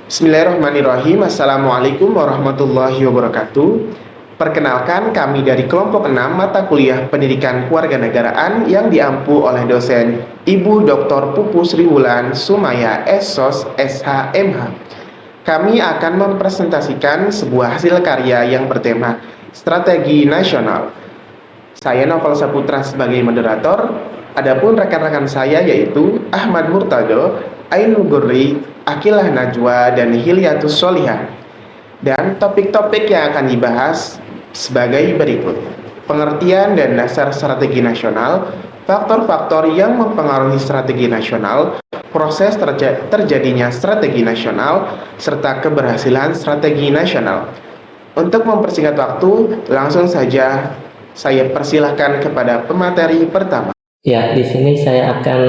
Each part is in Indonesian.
Bismillahirrahmanirrahim. Assalamualaikum warahmatullahi wabarakatuh. Perkenalkan, kami dari kelompok 6 mata kuliah Pendidikan Kewarganegaraan yang diampu oleh dosen Ibu Dr. Pupu Sriwulan Sumaya SSOS SHMH. Kami akan mempresentasikan sebuah hasil karya yang bertema Strategi Nasional. Saya Novel Saputra sebagai moderator, adapun rekan-rekan saya yaitu Ahmad Murtado, Ainul Gurri, Akilah Najwa, dan Hilyatus Solihah. Dan topik-topik yang akan dibahas sebagai berikut: pengertian dan dasar strategi nasional, faktor-faktor yang mempengaruhi strategi nasional, proses terjadinya strategi nasional, serta keberhasilan strategi nasional. Untuk mempersingkat waktu, langsung saja saya persilahkan kepada pemateri pertama. Ya, di sini saya akan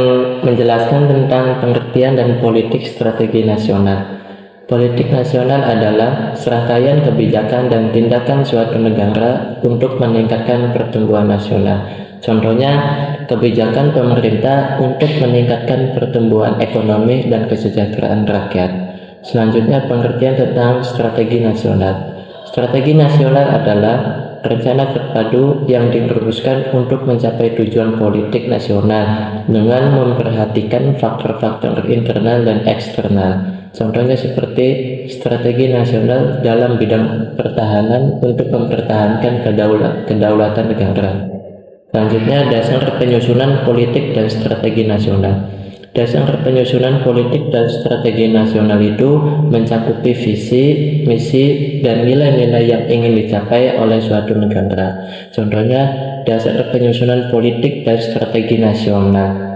menjelaskan tentang pengertian dan politik strategi nasional. Politik nasional adalah serangkaian kebijakan dan tindakan suatu negara untuk meningkatkan pertumbuhan nasional. Contohnya, kebijakan pemerintah untuk meningkatkan pertumbuhan ekonomi dan kesejahteraan rakyat. Selanjutnya, pengertian tentang strategi nasional. Strategi nasional adalah rencana terpadu yang dirumuskan untuk mencapai tujuan politik nasional dengan memperhatikan faktor-faktor internal dan eksternal. Contohnya seperti strategi nasional dalam bidang pertahanan untuk mempertahankan kedaulatan negara. Selanjutnya, dasar penyusunan politik dan strategi nasional. Dasar penyusunan politik dan strategi nasional itu mencakupi visi, misi, dan nilai-nilai yang ingin dicapai oleh suatu negara. Contohnya, dasar penyusunan politik dan strategi nasional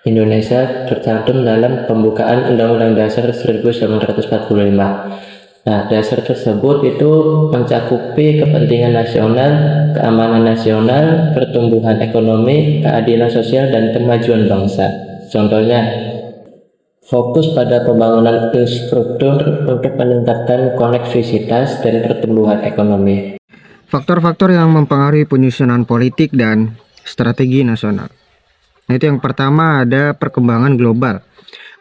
Indonesia tercantum dalam pembukaan Undang-Undang Dasar 1945. Nah, dasar tersebut itu mencakupi kepentingan nasional, keamanan nasional, pertumbuhan ekonomi, keadilan sosial, dan kemajuan bangsa. Contohnya, fokus pada pembangunan infrastruktur untuk meningkatkan koneksivitas dan pertumbuhan ekonomi. Faktor-faktor yang mempengaruhi penyusunan politik dan strategi nasional. Nah, itu yang pertama ada perkembangan global.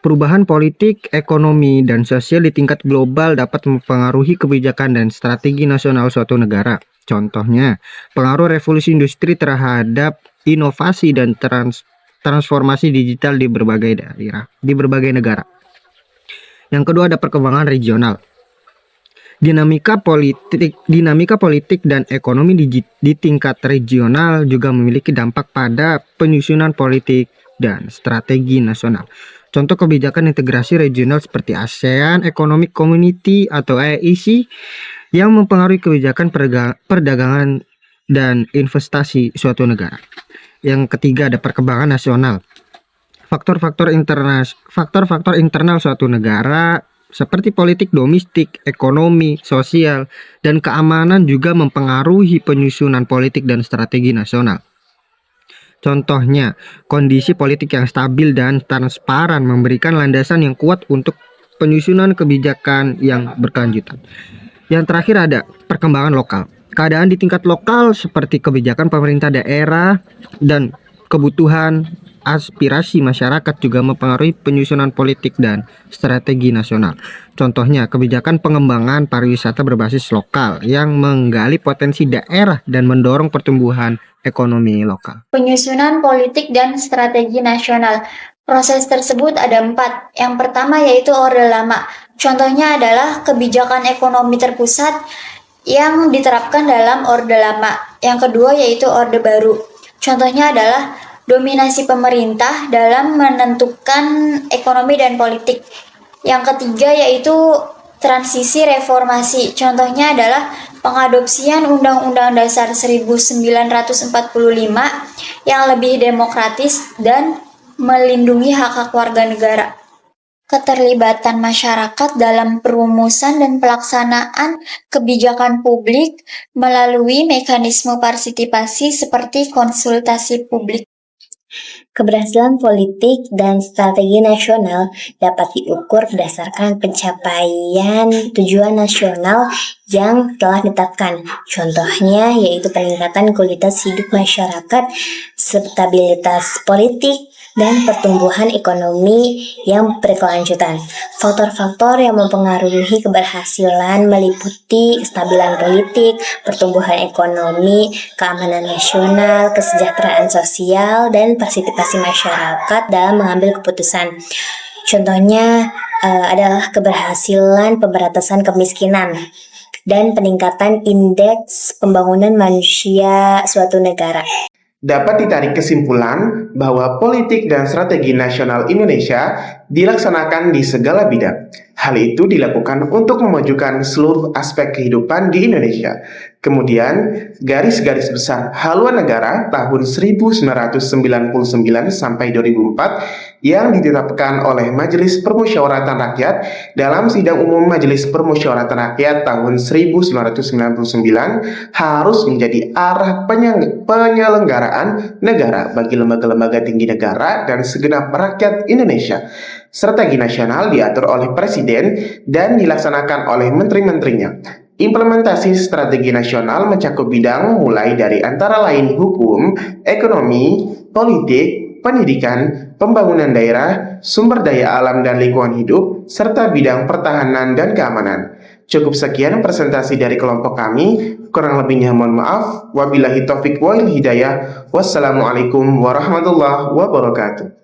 Perubahan politik, ekonomi, dan sosial di tingkat global dapat mempengaruhi kebijakan dan strategi nasional suatu negara. Contohnya, pengaruh revolusi industri terhadap inovasi dan transformasi digital di berbagai daerah, di berbagai negara. Yang kedua ada perkembangan regional. Dinamika politik dan ekonomi di tingkat regional juga memiliki dampak pada penyusunan politik dan strategi nasional. Contoh kebijakan integrasi regional seperti ASEAN Economic Community atau AEC yang mempengaruhi kebijakan perdagangan dan investasi suatu negara. Yang ketiga ada perkembangan nasional. Faktor-faktor internal suatu negara seperti politik domestik, ekonomi, sosial, dan keamanan juga mempengaruhi penyusunan politik dan strategi nasional. Contohnya, kondisi politik yang stabil dan transparan memberikan landasan yang kuat untuk penyusunan kebijakan yang berkelanjutan. Yang terakhir ada perkembangan lokal. Keadaan di tingkat lokal seperti kebijakan pemerintah daerah dan kebutuhan aspirasi masyarakat juga mempengaruhi penyusunan politik dan strategi nasional. Contohnya, kebijakan pengembangan pariwisata berbasis lokal yang menggali potensi daerah dan mendorong pertumbuhan ekonomi lokal. Penyusunan politik dan strategi nasional. Proses tersebut ada 4. Yang pertama yaitu Orde Lama. Contohnya adalah kebijakan ekonomi terpusat yang diterapkan dalam Orde Lama. Yang kedua yaitu Orde Baru. Contohnya adalah dominasi pemerintah dalam menentukan ekonomi dan politik. Yang ketiga yaitu transisi reformasi. Contohnya adalah pengadopsian Undang-Undang Dasar 1945 yang lebih demokratis dan melindungi hak-hak warga negara. Keterlibatan masyarakat dalam perumusan dan pelaksanaan kebijakan publik melalui mekanisme partisipasi seperti konsultasi publik. Keberhasilan politik dan strategi nasional dapat diukur berdasarkan pencapaian tujuan nasional yang telah ditetapkan. Contohnya yaitu peningkatan kualitas hidup masyarakat, stabilitas politik, dan pertumbuhan ekonomi yang berkelanjutan. Faktor-faktor yang mempengaruhi keberhasilan meliputi kestabilan politik, pertumbuhan ekonomi, keamanan nasional, kesejahteraan sosial, dan partisipasi masyarakat dalam mengambil keputusan. Contohnya adalah keberhasilan pemberantasan kemiskinan dan peningkatan indeks pembangunan manusia suatu negara. Dapat ditarik kesimpulan bahwa politik dan strategi nasional Indonesia dilaksanakan di segala bidang. Hal itu dilakukan untuk memajukan seluruh aspek kehidupan di Indonesia. Kemudian, garis-garis besar haluan negara tahun 1999 sampai 2004 yang ditetapkan oleh Majelis Permusyawaratan Rakyat dalam Sidang Umum Majelis Permusyawaratan Rakyat tahun 1999 harus menjadi arah penyelenggaraan negara bagi lembaga-lembaga tinggi negara dan segenap rakyat Indonesia. Strategi nasional diatur oleh Presiden dan dilaksanakan oleh menteri-menterinya. Implementasi strategi nasional mencakup bidang mulai dari antara lain hukum, ekonomi, politik, pendidikan, pembangunan daerah, sumber daya alam dan lingkungan hidup, serta bidang pertahanan dan keamanan. Cukup sekian presentasi dari kelompok kami. Kurang lebihnya mohon maaf. Wabillahi taufiq wal hidayah. Wassalamualaikum warahmatullahi wabarakatuh.